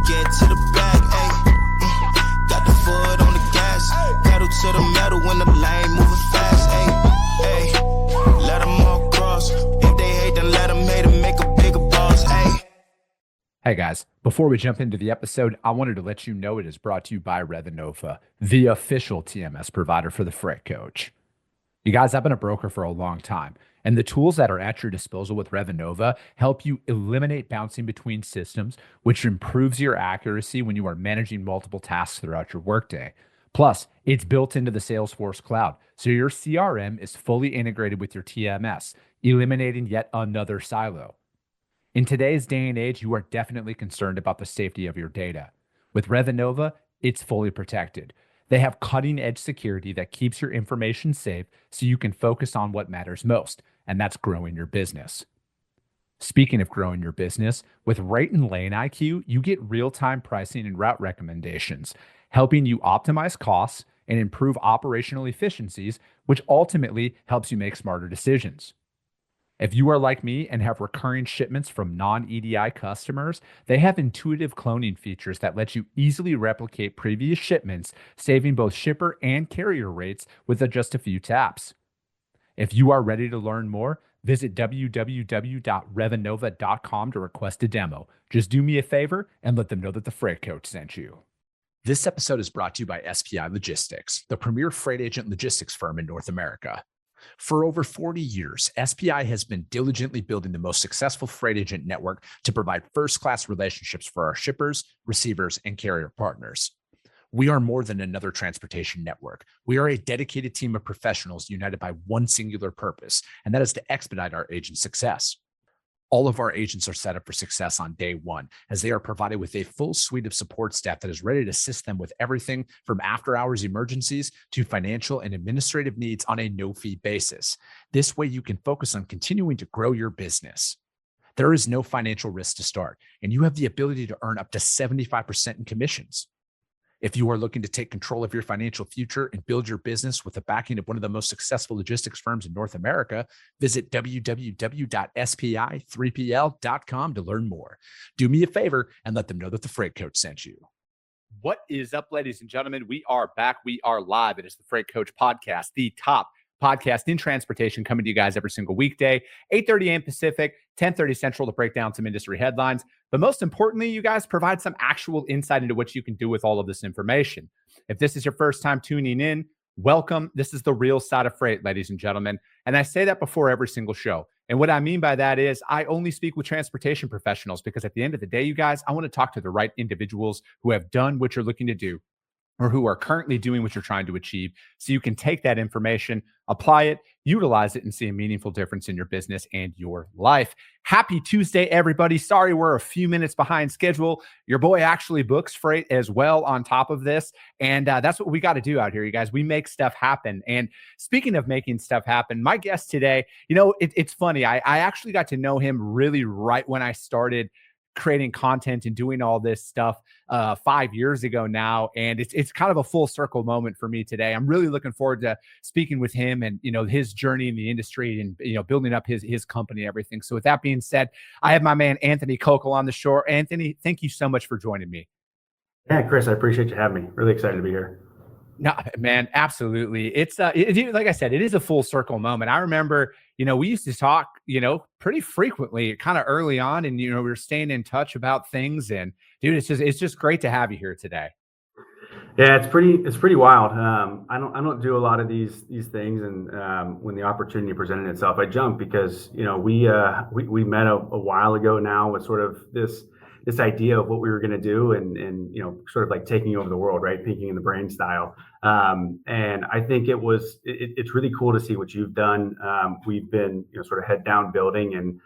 get to the bag, ayy. Got the foot on the gas, pedal to the metal when the lane moving fast, ayy, ayy. Let them all cross. If they hate, then let them hate and make a bigger boss, ayy. Hey guys, before we jump into the episode, I wanted to let you know it is brought to you by Revinova, the official TMS provider for the Freight Coach. You guys, I've been a broker for a long time, and the tools that are at your disposal with Revinova help you eliminate bouncing between systems, which improves your accuracy when you are managing multiple tasks throughout your workday. Plus, it's built into the Salesforce cloud, so your CRM is fully integrated with your TMS, eliminating yet another silo. In today's day and age, you are definitely concerned about the safety of your data. With Revinova, it's fully protected. They have cutting-edge security that keeps your information safe so you can focus on what matters most, and that's growing your business. Speaking of growing your business, with Rate and Lane IQ, you get real-time pricing and route recommendations, helping you optimize costs and improve operational efficiencies, which ultimately helps you make smarter decisions. If you are like me and have recurring shipments from non-EDI customers, they have intuitive cloning features that let you easily replicate previous shipments, saving both shipper and carrier rates with just a few taps. If you are ready to learn more, visit www.revinova.com to request a demo. Just do me a favor and let them know that the Freight Coach sent you. This episode is brought to you by SPI Logistics, the premier freight agent logistics firm in North America. For over 40 years, SPI has been diligently building the most successful freight agent network to provide first-class relationships for our shippers, receivers, and carrier partners. We are more than another transportation network. We are a dedicated team of professionals united by one singular purpose, and that is to expedite our agents' success. All of our agents are set up for success on day one, as they are provided with a full suite of support staff that is ready to assist them with everything from after-hours emergencies to financial and administrative needs on a no-fee basis. This way, you can focus on continuing to grow your business. There is no financial risk to start, and you have the ability to earn up to 75% in commissions. If you are looking to take control of your financial future and build your business with the backing of one of the most successful logistics firms in North America, visit www.spi3pl.com to learn more. Do me a favor and let them know that the Freight Coach sent you. What is up, ladies and gentlemen? We are back. We are live. It is the Freight Coach podcast, the top podcast in transportation, coming to you guys every single weekday, 8:30 a.m. Pacific, 10:30 Central, to break down some industry headlines. But most importantly, you guys provide some actual insight into what you can do with all of this information. If this is your first time tuning in, welcome. This is the real side of freight, ladies and gentlemen. And I say that before every single show. And what I mean by that is I only speak with transportation professionals, because at the end of the day, you guys, I want to talk to the right individuals who have done what you're looking to do, or who are currently doing what you're trying to achieve, so you can take that information, apply it, utilize it, and see a meaningful difference in your business and your life. Happy Tuesday, everybody. Sorry we're a few minutes behind schedule. Your boy actually books freight as well on top of this, and that's what we got to do out here, you guys. We make stuff happen. And speaking of making stuff happen, my guest today, it's funny. I actually got to know him really right when I started creating content and doing all this stuff 5 years ago now. And it's kind of a full circle moment for me today. I'm really looking forward to speaking with him and, his journey in the industry and, building up his company and everything. So with that being said, I have my man, Anthony Kokal, on the shore. Anthony, thank you so much for joining me. Yeah, Chris, I appreciate you having me. Really excited to be here. No, man, absolutely. It's like I said, it is a full circle moment. I remember, we used to talk, pretty frequently, kind of early on, and we were staying in touch about things. And dude, it's just great to have you here today. Yeah, it's pretty wild. I don't do a lot of these things, and when the opportunity presented itself, I jumped because we met a while ago now with sort of this idea of what we were going to do, and sort of like taking over the world, right? Pinking in the brain style. And I think it's really cool to see what you've done. We've been sort of head down building, and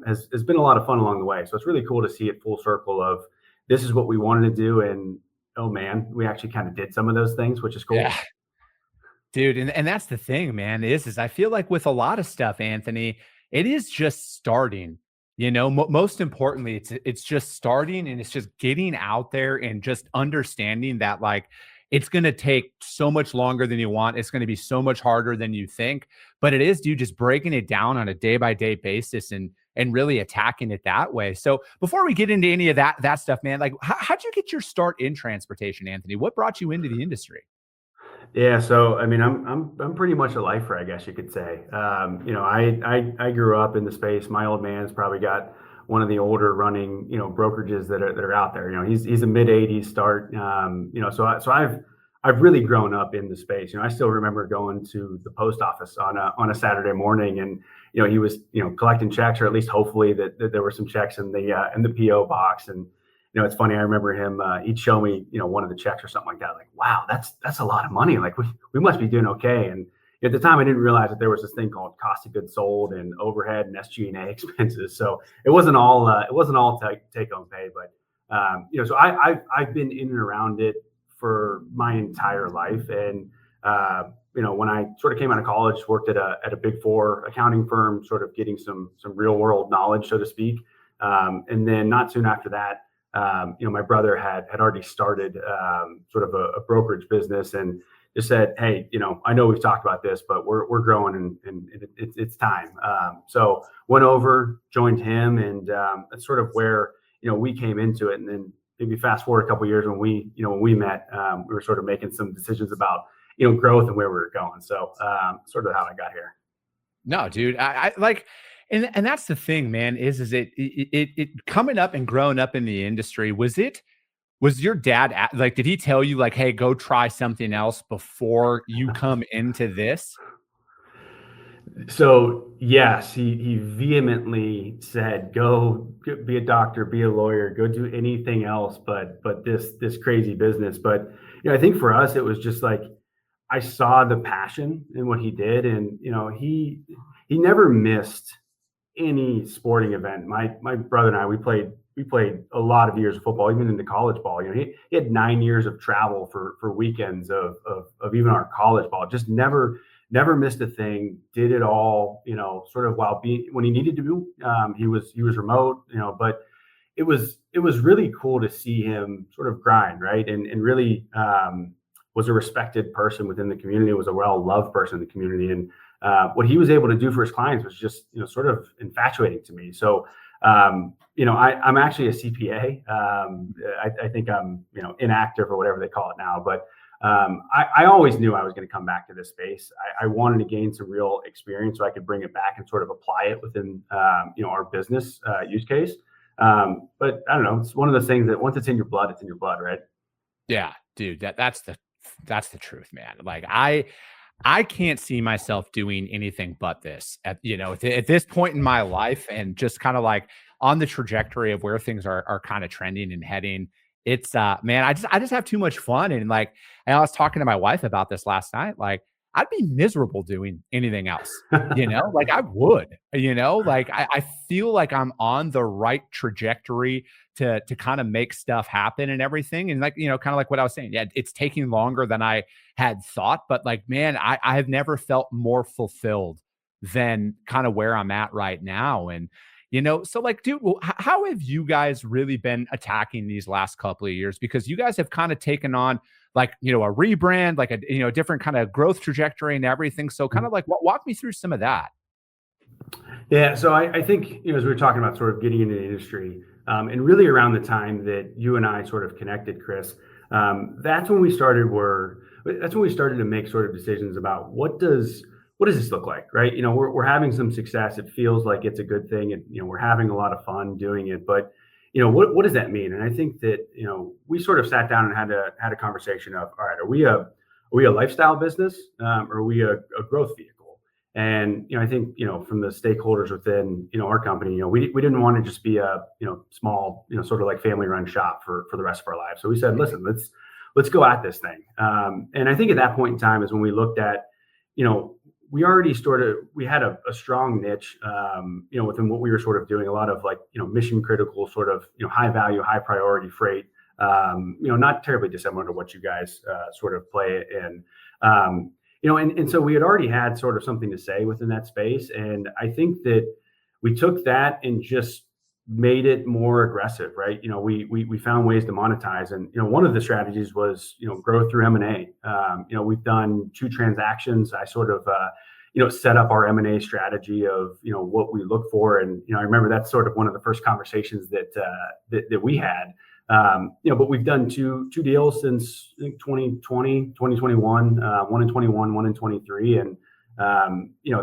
has been a lot of fun along the way. So it's really cool to see it full circle of this is what we wanted to do, and oh man, we actually kind of did some of those things, which is cool. Yeah. Dude, and that's the thing, man, is I feel like with a lot of stuff, Anthony, it is just starting. Most importantly, it's just starting, and it's just getting out there and just understanding that, like, it's going to take so much longer than you want. It's going to be so much harder than you think, but it is, dude, just breaking it down on a day-by-day basis and and really attacking it that way. So before we get into any of that stuff, man, like how'd you get your start in transportation, Anthony? What brought you into the industry? Yeah, so I mean, I'm pretty much a lifer, I guess you could say. I grew up in the space. My old man's probably got one of the older running, brokerages that are out there. He's a mid '80s start. So I've really grown up in the space. I still remember going to the post office on a Saturday morning, and he was collecting checks, or at least hopefully that there were some checks in the PO box. And it's funny. I remember him. He'd show me, one of the checks or something like that. Like, wow, that's a lot of money. Like, we must be doing okay. And at the time, I didn't realize that there was this thing called cost of goods sold and overhead and SG&A expenses. So it wasn't all take home pay. But so I've been in and around it for my entire life. And when I sort of came out of college, worked at a Big Four accounting firm, sort of getting some real world knowledge, so to speak. And then not soon after that, my brother had already started sort of a brokerage business, and just said, hey, I know we've talked about this, but we're growing and it's time. So went over, joined him, and that's sort of where we came into it. And then maybe fast forward a couple of years when we met, we were sort of making some decisions about growth and where we were going. So sort of how I got here. No, dude, I like. And that's the thing, man, is it coming up and growing up in the industry, was your dad like, did he tell you like, hey, go try something else before you come into this? So yes, he vehemently said, go be a doctor, be a lawyer, go do anything else, but this crazy business. But I think for us, it was just like, I saw the passion in what he did. And he never missed any sporting event. My brother and I, we played a lot of years of football, even into college ball. He had 9 years of travel for weekends of even our college ball. Just never missed a thing. Did it all, sort of when he needed to do. He was remote, but it was really cool to see him sort of grind, right? And really was a respected person within the community, was a well-loved person in the community. And what he was able to do for his clients was just, sort of infatuating to me. So, I'm actually a CPA. I think I'm, inactive or whatever they call it now. But I always knew I was going to come back to this space. I wanted to gain some real experience so I could bring it back and sort of apply it within, our business use case. But I don't know. It's one of those things that once it's in your blood, it's in your blood, right? Yeah, dude, that's the truth, man. Like I can't see myself doing anything but this at this point in my life, and just kind of like on the trajectory of where things are kind of trending and heading. It's man, I just have too much fun. And like, I was talking to my wife about this last night. Like, I'd be miserable doing anything else, like I would, like I feel like I'm on the right trajectory to kind of make stuff happen and everything. And like, kind of like what I was saying. Yeah, it's taking longer than I had thought, but like, man, I have never felt more fulfilled than kind of where I'm at right now. And, so like, dude, how have you guys really been attacking these last couple of years? Because you guys have kind of taken on like, a rebrand, like a, different kind of growth trajectory and everything. So kind of like walk me through some of that. Yeah. So I think, as we were talking about sort of getting into the industry, and really around the time that you and I sort of connected, Chris, that's when we started to make sort of decisions about what does this look like, right? We're having some success. It feels like it's a good thing. And, we're having a lot of fun doing it, but what does that mean? And I think that, we sort of sat down and had a conversation of, all right, are we a lifestyle business? Or are we a growth vehicle? And, I think, from the stakeholders within, our company, we didn't want to just be a, small, sort of like family run shop for the rest of our lives. So we said, listen, let's go at this thing. And I think at that point in time is when we looked at, we had a strong niche, within what we were sort of doing, a lot of like, mission critical sort of, high value, high priority freight, not terribly dissimilar to what you guys sort of play in. And so we had already had sort of something to say within that space. And I think that we took that and just made it more aggressive, right? We found ways to monetize. And, one of the strategies was, grow through M&A. We've done 2 transactions. I sort of, set up our M&A strategy of, what we look for. And, I remember that's sort of one of the first conversations that we had. But we've done two deals since, I think, 2020, 2021, one in 21, one in 23. And,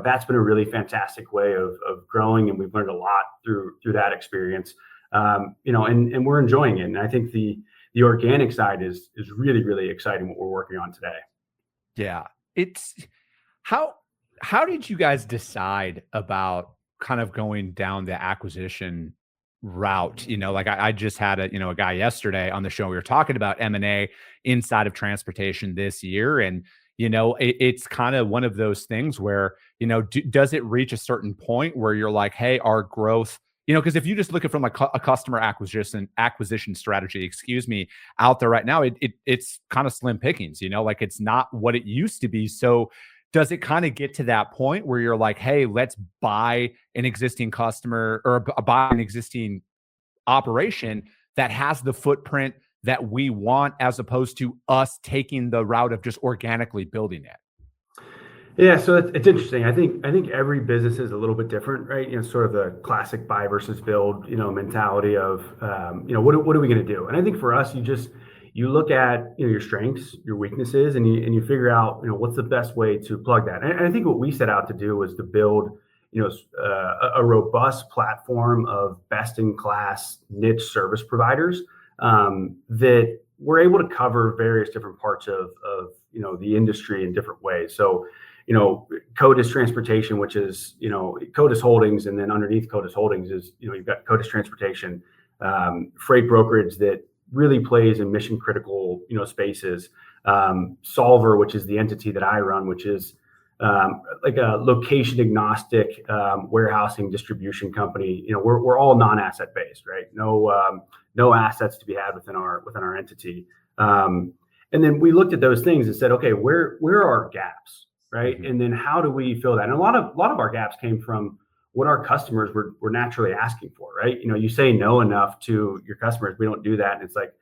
that's been a really fantastic way of growing. And we've learned a lot through that experience, and we're enjoying it. And I think the organic side is really, really exciting, what we're working on today. Yeah. It's how did you guys decide about kind of going down the acquisition route? Like I just had a guy yesterday on the show. We were talking about M&A inside of transportation this year. And, it's kind of one of those things where, does it reach a certain point where you're like, hey, our growth, because if you just look at from like a customer acquisition strategy, out there right now, it's kind of slim pickings, like it's not what it used to be. So does it kind of get to that point where you're like, hey, let's buy an existing customer or buy an existing operation that has the footprint that we want, as opposed to us taking the route of just organically building it? Yeah, so it's interesting. I think every business is a little bit different, right? Sort of the classic buy versus build, mentality of, what are we going to do? And I think for us, you look at your strengths, your weaknesses, and you figure out what's the best way to plug that. And I think what we set out to do was to build a robust platform of best-in-class niche service providers that were able to cover various different parts of the industry in different ways. So KODIS Transportation, which is KODIS Holdings, and then underneath KODIS Holdings is you've got KODIS Transportation, freight brokerage that really plays in mission critical spaces. SOLVR, which is the entity that I run, which is like a location agnostic warehousing distribution company. We're all non-asset based, right? No assets to be had within our entity. And then we looked at those things and said, okay, where are our gaps, right? Mm-hmm. And then how do we fill that? And a lot of our gaps came from what our customers were naturally asking for, right? You say no enough to your customers, we don't do that. And it's like,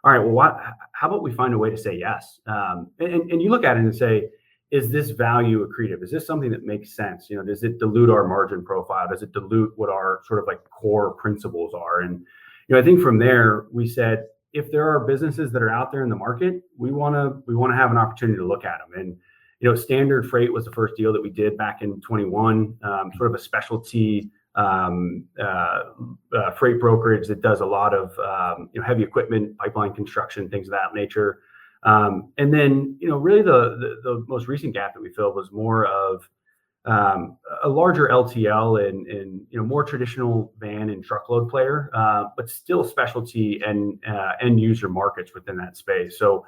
all right, well, how about we find a way to say yes? And you look at it and say, is this value accretive? Is this something that makes sense? Does it dilute our margin profile? Does it dilute what our sort of like core principles are? And, I think from there, we said, if there are businesses that are out there in the market, we want to have an opportunity to look at them. And, Standard Freight was the first deal that we did back in 21, sort of a specialty freight brokerage that does a lot of heavy equipment, pipeline construction, things of that nature. And then, really the most recent gap that we filled was more of a larger LTL and more traditional van and truckload player, but still specialty and end user markets within that space. So,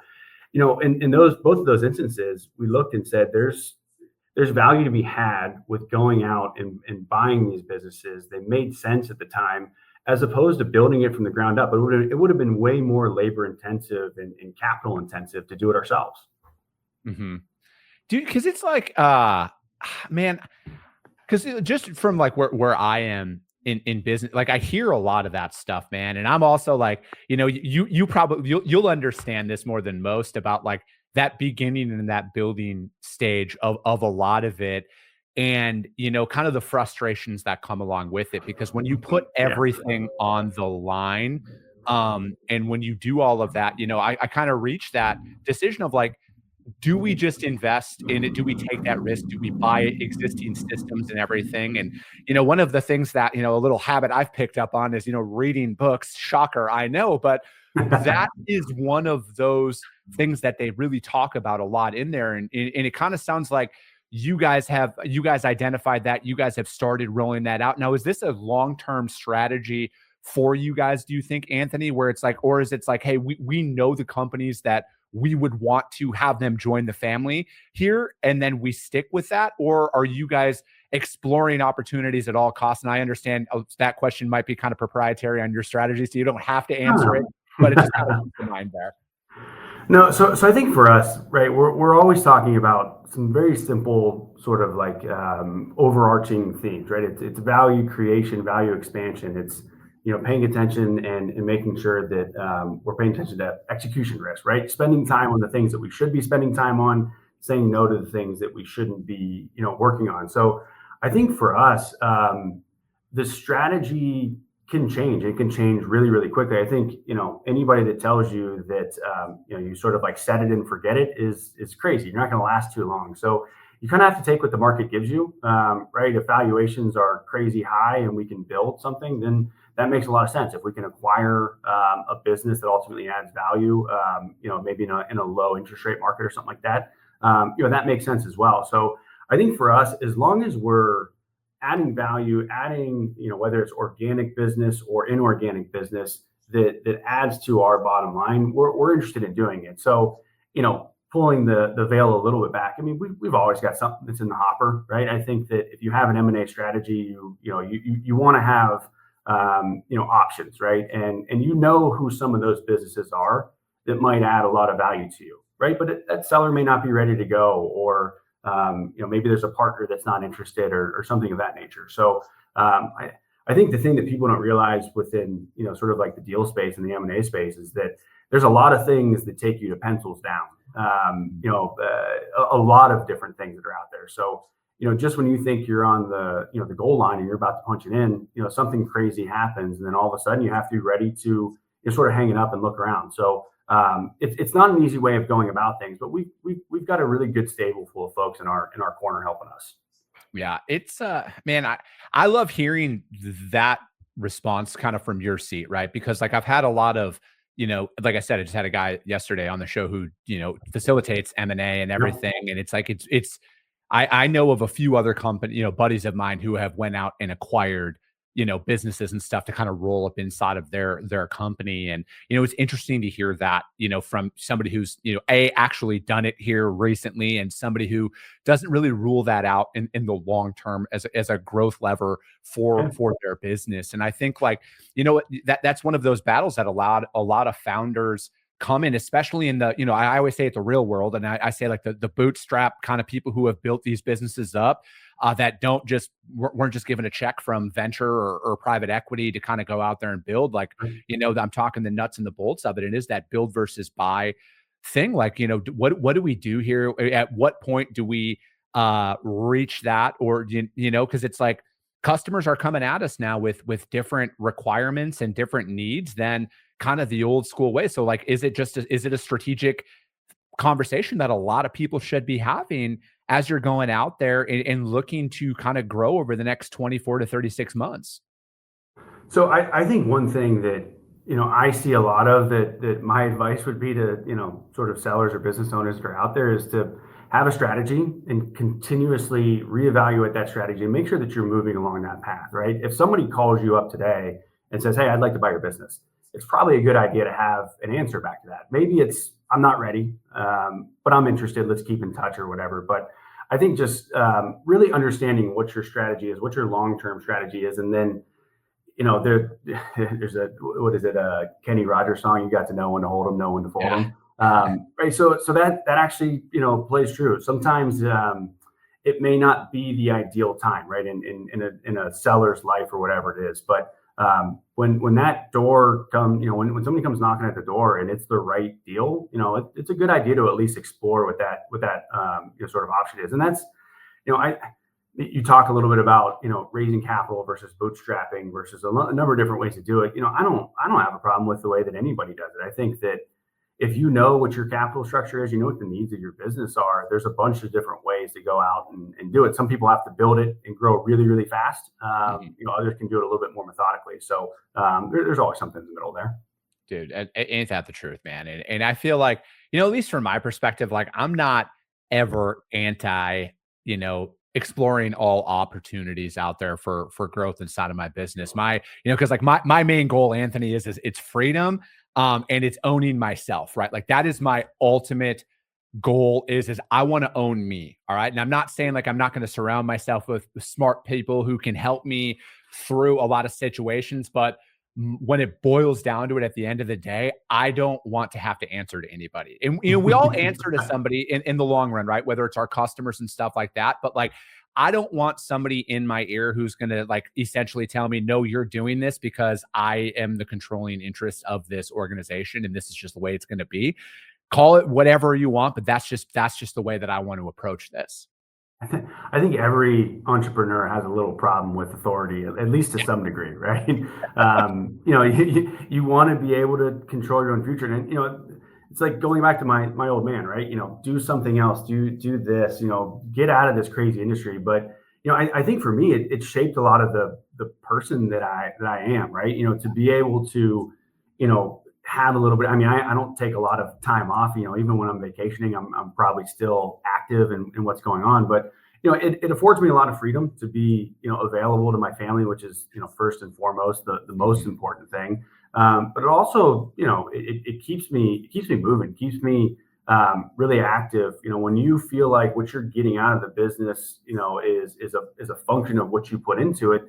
in both of those instances, we looked and said, there's value to be had with going out and buying these businesses. They made sense at the time, as opposed to building it from the ground up. It would have been way more labor intensive and capital intensive to do it ourselves. Mm-hmm. Dude, because it's like, man, because just from like where I am in business, like I hear a lot of that stuff, man. And I'm also like, you probably you'll understand this more than most about like that beginning and that building stage of a lot of it. And, kind of the frustrations that come along with it, because when you put everything on the line, and when you do all of that, I kind of reach that decision of like, do we just invest in it? Do we take that risk? Do we buy existing systems and everything? And, one of the things that, a little habit I've picked up on is, reading books. Shocker, I know, but that is one of those things that they really talk about a lot in there. And it kind of sounds like you guys identified that, you guys have started rolling that out. Now, is this a long-term strategy for you guys, do you think, Anthony, where it's like, or is it like, hey, we know the companies that we would want to have them join the family here, and then we stick with that? Or are you guys exploring opportunities at all costs? And I understand that question might be kind of proprietary on your strategy, so you don't have to answer it, but it just kind of comes to mind there. No, so I think for us, right, we're always talking about some very simple sort of like overarching themes, right? It's value creation, value expansion. It's paying attention and making sure that we're paying attention to execution risk, right? Spending time on the things that we should be spending time on, saying no to the things that we shouldn't be, working on. So I think for us, the strategy can change. It can change really, really quickly. I think, anybody that tells you that, you sort of like set it and forget it is crazy. You're not going to last too long. So you kind of have to take what the market gives you, right? If valuations are crazy high and we can build something, then that makes a lot of sense. If we can acquire a business that ultimately adds value, maybe in a low interest rate market or something like that, that makes sense as well. So I think for us, as long as we're adding value, whether it's organic business or inorganic business that adds to our bottom line, we're interested in doing it. So, pulling the veil a little bit back. I mean, we've always got something that's in the hopper, right? I think that if you have an M&A strategy, you want to have options, right? And who some of those businesses are that might add a lot of value to you, right? But that seller may not be ready to go, or maybe there's a partner that's not interested, or something of that nature. So I think the thing that people don't realize within sort of like the deal space and the M&A space is that there's a lot of things that take you to pencils down. A lot of different things that are out there. So just when you think you're on the goal line and you're about to punch it in, something crazy happens, and then all of a sudden you have to be ready to sort of hang it up and look around. So it's not an easy way of going about things, but we've got a really good stable full of folks in our corner helping us. Yeah, it's man, I love hearing that response kind of from your seat, right? Because like I've had a lot of, like I said, I just had a guy yesterday on the show who, facilitates M&A and everything. And it's like, I know of a few other company, buddies of mine who have went out and acquired, businesses and stuff to kind of roll up inside of their company. And, it's interesting to hear that, from somebody who's, actually done it here recently, and somebody who doesn't really rule that out in the long term as a growth lever for their business. And I think that's one of those battles that a lot of founders come in, especially in the, I always say it's the real world. And I say like the bootstrap kind of people who have built these businesses up, that weren't just given a check from venture or private equity to kind of go out there and build. Like, I'm talking the nuts and the bolts of it. It is that build versus buy thing. Like, what do we do here? At what point do we reach that? Or, because it's like customers are coming at us now with different requirements and different needs than kind of the old school way. So like, is it a strategic conversation that a lot of people should be having as you're going out there and looking to kind of grow over the next 24 to 36 months? So I think one thing that, I see a lot of that my advice would be to, sort of sellers or business owners that are out there, is to have a strategy and continuously reevaluate that strategy and make sure that you're moving along that path, right? If somebody calls you up today and says, "Hey, I'd like to buy your business," it's probably a good idea to have an answer back to that. Maybe it's, "I'm not ready, but I'm interested. Let's keep in touch," or whatever. But I think just really understanding what your strategy is, what your long-term strategy is. And then, there's a Kenny Rogers song, "You got to know when to hold them, know when to fold them." Right. So that actually, plays true. Sometimes it may not be the ideal time, right? In a seller's life or whatever it is. But when that door comes, when somebody comes knocking at the door and it's the right deal, it's a good idea to at least explore what that sort of option is. And that's, you talk a little bit about, raising capital versus bootstrapping versus a number of different ways to do it. I don't have a problem with the way that anybody does it. I think that if you know what your capital structure is, what the needs of your business are, there's a bunch of different ways to go out and do it. Some people have to build it and grow really, really fast. Others can do it a little bit more methodically. So there's always something in the middle there. Dude, ain't that the truth, man? And I feel like, at least from my perspective, like I'm not ever anti, exploring all opportunities out there for growth inside of my business. Because like my main goal, Anthony, is it's freedom. And it's owning myself, right? Like that is my ultimate goal is I want to own me. All right. And I'm not saying like I'm not going to surround myself with smart people who can help me through a lot of situations. But when it boils down to it, at the end of the day, I don't want to have to answer to anybody. And, we all answer to somebody in the long run, right? Whether it's our customers and stuff like that. But like, I don't want somebody in my ear who's going to like essentially tell me, "No, you're doing this because I am the controlling interest of this organization and this is just the way it's going to be." call it whatever you want, but that's just the way that I want to approach this. I think every entrepreneur has a little problem with authority, at least to some degree, right? You want to be able to control your own future. And, it's like going back to my old man, right? Do something else, do this, get out of this crazy industry. But, I think for me, it shaped a lot of the person that I am, right? To be able to, have a little bit. I mean, I don't take a lot of time off. Even when I'm vacationing, I'm probably still active in what's going on. But it affords me a lot of freedom to be available to my family, which is first and foremost the most important thing. But it also it keeps me moving, keeps me really active. When you feel like what you're getting out of the business is a function of what you put into it,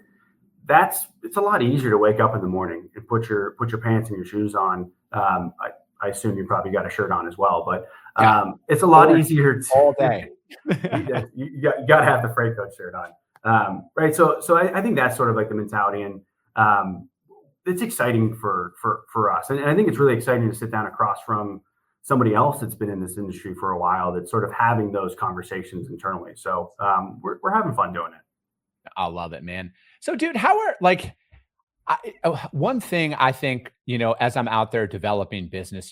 it's a lot easier to wake up in the morning and put your pants and your shoes on. I assume you probably got a shirt on as well, but it's a lot easier to, all day. you got to have the Freight Coach shirt on, right? So I think that's sort of like the mentality, and it's exciting for us, and I think it's really exciting to sit down across from somebody else that's been in this industry for a while, that's sort of having those conversations internally. So we're having fun doing it. I love it, man. So, dude, how are one thing I think, as I'm out there developing business,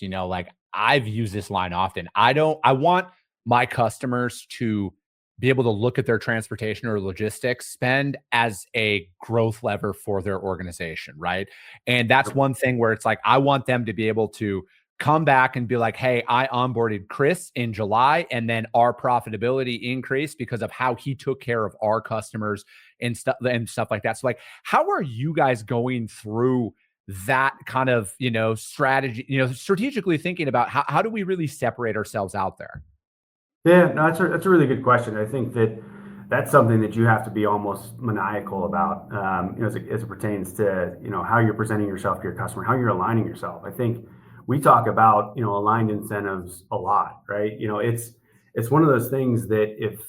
I've used this line often. I want my customers to be able to look at their transportation or logistics spend as a growth lever for their organization, right? And that's one thing where it's like, I want them to be able to come back and be like, hey, I onboarded Chris in July, and then our profitability increased because of how he took care of our customers and stuff like that. So like, how are you guys going through that kind of, strategy, strategically thinking about how do we really separate ourselves out there? Yeah, no, that's a really good question. I think that's something that you have to be almost maniacal about, as it pertains to, how you're presenting yourself to your customer, how you're aligning yourself. I think we talk about, aligned incentives a lot, right? It's one of those things that if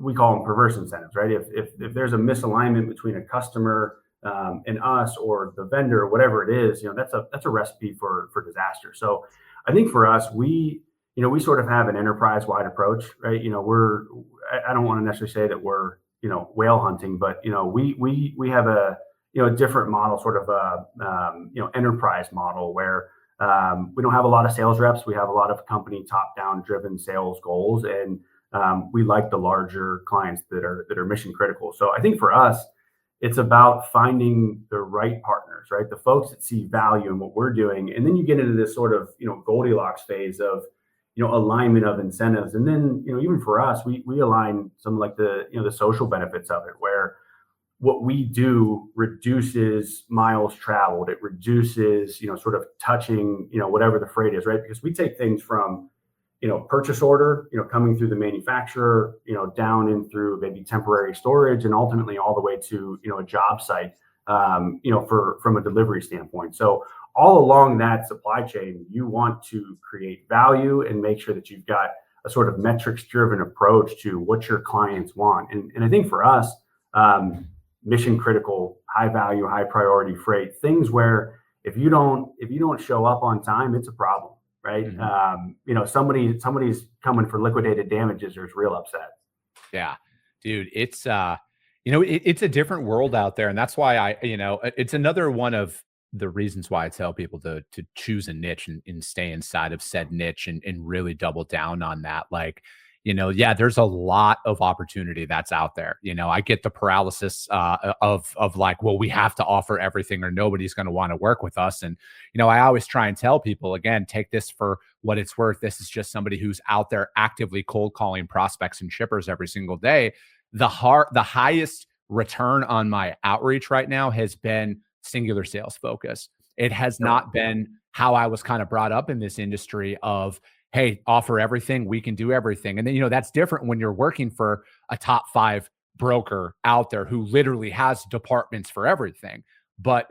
we call them perverse incentives, right? If there's a misalignment between a customer and us, or the vendor, or whatever it is, that's a recipe for disaster. So I think for us, we sort of have an enterprise-wide approach, right? I don't want to necessarily say that we're, whale hunting, but, we have a different model, sort of a, enterprise model where we don't have a lot of sales reps. We have a lot of company top-down driven sales goals, and we like the larger clients that are mission critical. So I think for us, it's about finding the right partners, right? The folks that see value in what we're doing, and then you get into this sort of Goldilocks phase of alignment of incentives, and then even for us, we align some like the the social benefits of it, where what we do reduces miles traveled. It reduces, sort of touching, whatever the freight is, right? Because we take things from, purchase order, coming through the manufacturer, down in through maybe temporary storage, and ultimately all the way to, a job site, from a delivery standpoint. So all along that supply chain, you want to create value and make sure that you've got a sort of metrics driven approach to what your clients want. And I think for us, mission critical, high value, high priority freight, things where if you don't show up on time, it's a problem, right? Mm-hmm. Somebody's coming for liquidated damages, there's real upset. Yeah, dude, it's it's a different world out there, and that's why it's another one of the reasons why I tell people to choose a niche and stay inside of said niche and really double down on that. Like, there's a lot of opportunity that's out there. I get the paralysis of like, well, we have to offer everything or nobody's going to want to work with us. And, I always try and tell people, again, take this for what it's worth. This is just somebody who's out there actively cold calling prospects and shippers every single day. The highest return on my outreach right now has been singular sales focus. It has not been how I was kind of brought up in this industry of, hey, offer everything, we can do everything. And then, that's different when you're working for a top 5 broker out there who literally has departments for everything. But,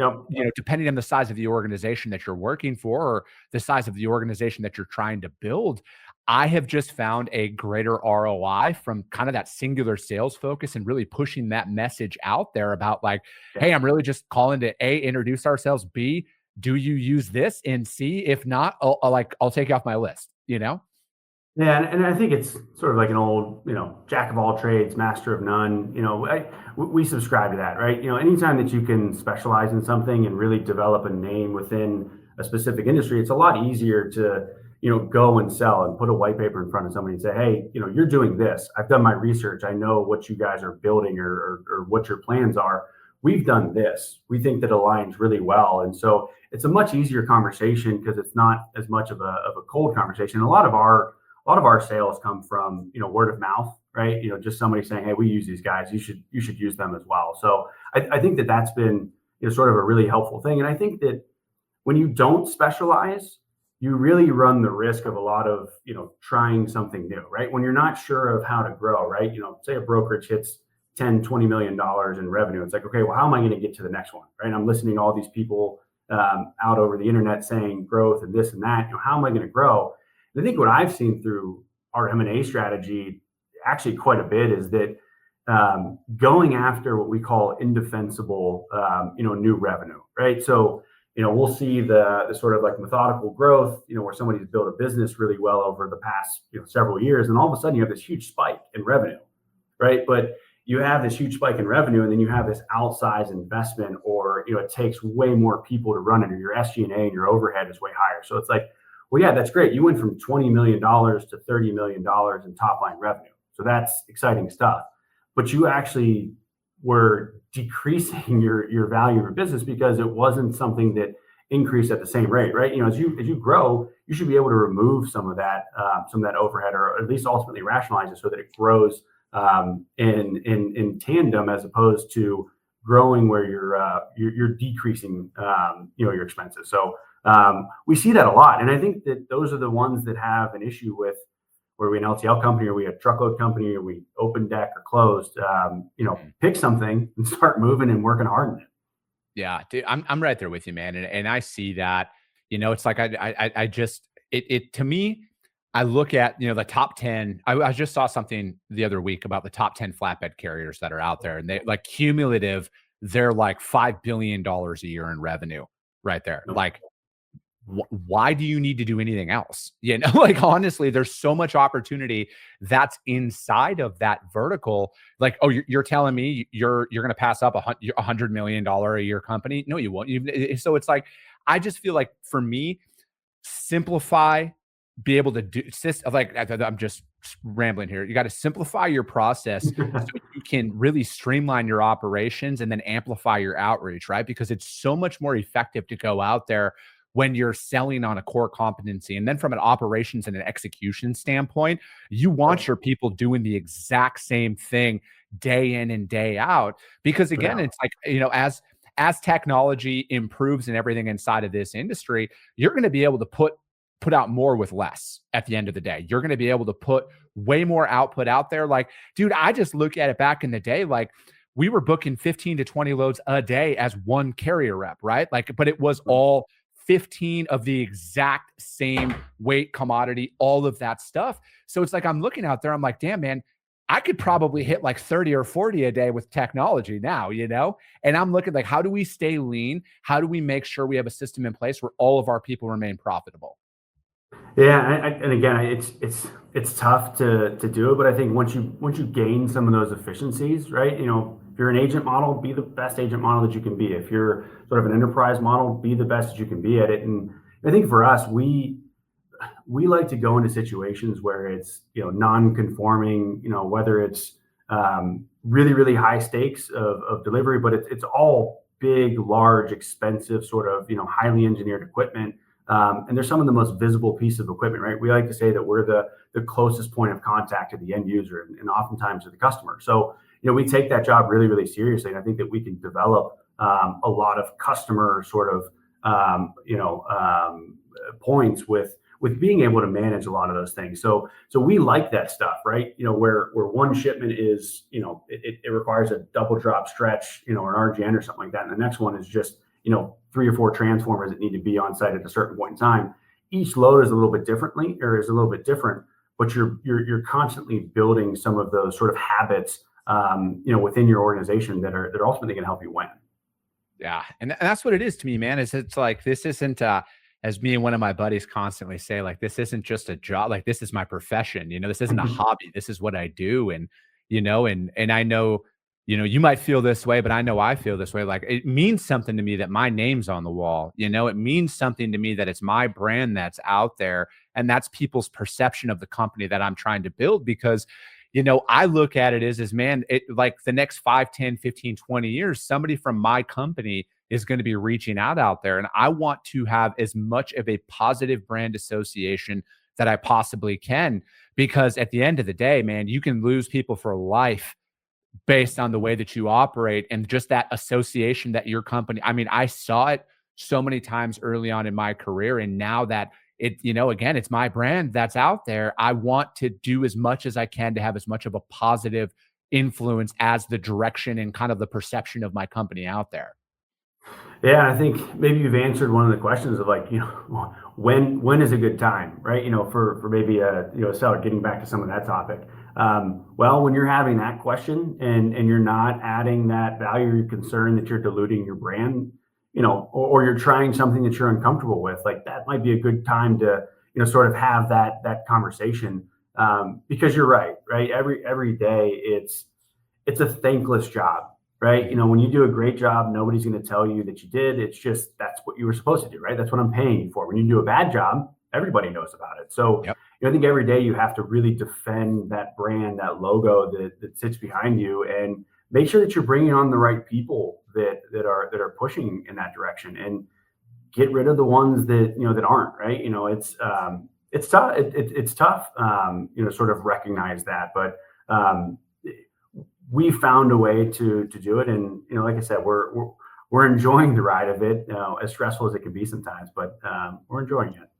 depending on the size of the organization that you're working for, or the size of the organization that you're trying to build, I have just found a greater ROI from kind of that singular sales focus and really pushing that message out there about like, hey, I'm really just calling to A, introduce ourselves, B, do you use this, and C, if not, I'll take you off my list. you know? Yeah, and I think it's sort of like an old, jack of all trades, master of none. We subscribe to that, right? Anytime that you can specialize in something and really develop a name within a specific industry, it's a lot easier to, go and sell and put a white paper in front of somebody and say, hey, you're doing this. I've done my research. I know what you guys are building or what your plans are. We've done this. We think that aligns really well. And so it's a much easier conversation because it's not as much of a cold conversation. A lot of our sales come from, word of mouth, right? Just somebody saying, hey, we use these guys. You should use them as well. So I think that that's been, sort of a really helpful thing. And I think that when you don't specialize, you really run the risk of a lot of, trying something new, right? When you're not sure of how to grow, right? Say a brokerage hits 10, $20 million in revenue. It's like, okay, well, how am I going to get to the next one, right? I'm listening to all these people out over the internet saying growth and this and that. How am I going to grow? I think what I've seen through our M&A strategy actually quite a bit is that going after what we call indefensible, new revenue, right? So, we'll see the sort of like methodical growth, where somebody's built a business really well over the past, several years, and all of a sudden you have this huge spike in revenue, right? But you have this huge spike in revenue, and then you have this outsized investment, or it takes way more people to run it, or your SG&A and your overhead is way higher. So it's like, well, yeah, that's great. You went from $20 million to $30 million in top line revenue. So that's exciting stuff. But you actually were decreasing your value of your business because it wasn't something that increased at the same rate, right? As you grow, you should be able to remove some of that overhead, or at least ultimately rationalize it so that it grows in tandem, as opposed to growing where you're decreasing your expenses. So we see that a lot, and I think that those are the ones that have an issue with, where we an LTL company, or we a truckload company, or we open deck or closed. Pick something and start moving and working hard on it. Yeah, dude, I'm right there with you, man, and I see that. It's like I just it to me. I look at, the top 10. I just saw something the other week about the top 10 flatbed carriers that are out there, and they like cumulative, they're like $5 billion a year in revenue right there. Nope. Like, why do you need to do anything else? Like, honestly, there's so much opportunity that's inside of that vertical. Like, oh, you're telling me you're going to pass up $100 million a year company? No, you won't. So it's like, I just feel like, for me, simplify, be able to do, like, I'm just rambling here. You got to simplify your process so you can really streamline your operations and then amplify your outreach, right? Because it's so much more effective to go out there when you're selling on a core competency. And then from an operations and an execution standpoint, you want your people doing the exact same thing day in and day out. Because again, it's like, as technology improves and everything inside of this industry, you're going to be able to put out more with less at the end of the day. You're going to be able to put way more output out there. Like, dude, I just look at it back in the day, like, we were booking 15 to 20 loads a day as one carrier rep, right? Like, but it was all 15 of the exact same weight, commodity, all of that stuff. So it's like, I'm looking out there, I'm like, damn, man, I could probably hit like 30 or 40 a day with technology now, and I'm looking like, how do we stay lean? How do we make sure we have a system in place where all of our people remain profitable? Yeah, and again, it's tough to do it, but I think once you gain some of those efficiencies, right? If you're an agent model, be the best agent model that you can be. If you're sort of an enterprise model, be the best that you can be at it. And I think for us, we like to go into situations where it's non-conforming, whether it's really, really high stakes of delivery, but it's all big, large, expensive, sort of highly engineered equipment. And they're some of the most visible piece of equipment, right? We like to say that we're the closest point of contact to the end user, and oftentimes to the customer. So, we take that job really, really seriously. And I think that we can develop a lot of customer sort of, points with being able to manage a lot of those things. So we like that stuff, right? Where one shipment is, it requires a double drop stretch, an RGN or something like that. And the next one is just, 3 or 4 transformers that need to be on site at a certain point in time. Each load is a little bit different, but you're constantly building some of those sort of habits, within your organization that are ultimately going to help you win. Yeah. And that's what it is to me, man, is it's like, this isn't as me and one of my buddies constantly say, like, this isn't just a job, like this is my profession, this isn't a hobby. This is what I do. And I know, you might feel this way, but I know I feel this way. Like, it means something to me that my name's on the wall. It means something to me that it's my brand that's out there. And that's people's perception of the company that I'm trying to build. Because, I look at it as man, like the next 5, 10, 15, 20 years, somebody from my company is going to be reaching out there. And I want to have as much of a positive brand association that I possibly can. Because at the end of the day, man, you can lose people for life based on the way that you operate and just that association that your company. I mean, I saw it so many times early on in my career. And now that again, it's my brand that's out there, I want to do as much as I can to have as much of a positive influence as the direction and kind of the perception of my company out there. Yeah, I think maybe you've answered one of the questions of like, when is a good time, right? For maybe a seller, getting back to some of that topic. Well, when you're having that question and you're not adding that value, or you're concerned that you're diluting your brand, or you're trying something that you're uncomfortable with, like that might be a good time to, sort of have that conversation. Because you're right? Every day it's a thankless job. Right. When you do a great job, nobody's going to tell you that you did. It's just, that's what you were supposed to do. Right. That's what I'm paying you for. When you do a bad job, everybody knows about it. So Yep. I think every day you have to really defend that brand, that logo that sits behind you, and make sure that you're bringing on the right people that are pushing in that direction, and get rid of the ones that aren't. Right. It's tough. It's tough. Sort of recognize that, but we found a way to do it. And, like I said, we're enjoying the ride of it, as stressful as it can be sometimes, but we're enjoying it.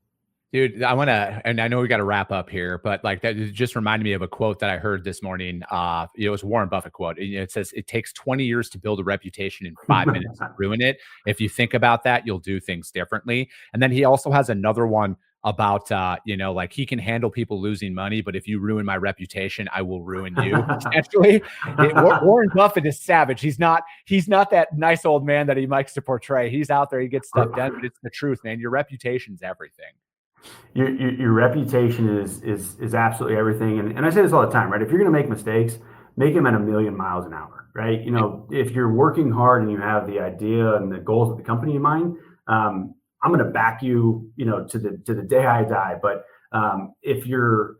Dude, and I know we got to wrap up here, but like that just reminded me of a quote that I heard this morning. It was a Warren Buffett quote. It says, it takes 20 years to build a reputation and 5 minutes to ruin it. If you think about that, you'll do things differently. And then he also has another one about, like he can handle people losing money, but if you ruin my reputation, I will ruin you. Essentially, Warren Buffett is savage. He's not that nice old man that he likes to portray. He's out there, he gets stuff done, but it's the truth, man. Your reputation's everything. Your reputation is absolutely everything. And I say this all the time, right? If you're going to make mistakes, make them at 1,000,000 miles an hour, right? If you're working hard and you have the idea and the goals of the company in mind, I'm going to back you, to the day I die. But if you're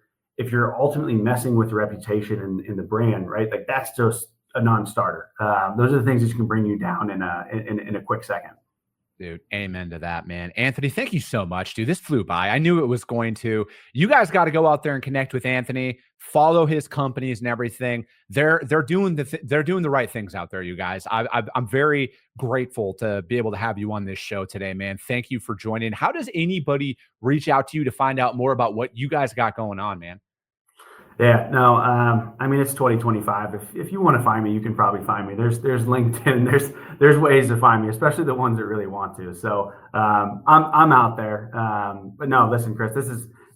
ultimately messing with the reputation and the brand, right? Like that's just a non-starter. Those are the things that can bring you down in a quick second. Dude, amen to that, man. Anthony, thank you so much, dude. This flew by. I knew it was going to. You guys got to go out there and connect with Anthony, follow his companies and everything. They're doing the right things out there, you guys. I'm very grateful to be able to have you on this show today, man. Thank you for joining. How does anybody reach out to you to find out more about what you guys got going on, man? Yeah, no, it's 2025. If you want to find me, you can probably find me. There's LinkedIn. There's ways to find me, especially the ones that really want to. So I'm out there. But no, listen, Chris, this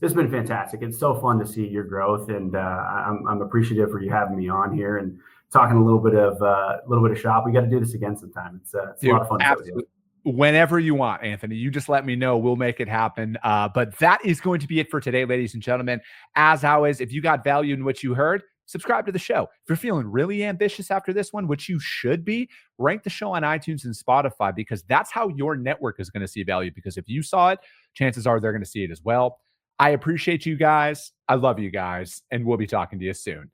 has been fantastic. It's so fun to see your growth, and I'm appreciative for you having me on here and talking a little bit of shop. We got to do this again sometime. It's a lot of fun. Absolutely. Whenever you want, Anthony, you just let me know. We'll make it happen. But that is going to be it for today, ladies and gentlemen. As always, if you got value in what you heard, subscribe to the show. If you're feeling really ambitious after this one, which you should be, rank the show on iTunes and Spotify, because that's how your network is going to see value. Because if you saw it, chances are they're going to see it as well. I appreciate you guys. I love you guys. And we'll be talking to you soon.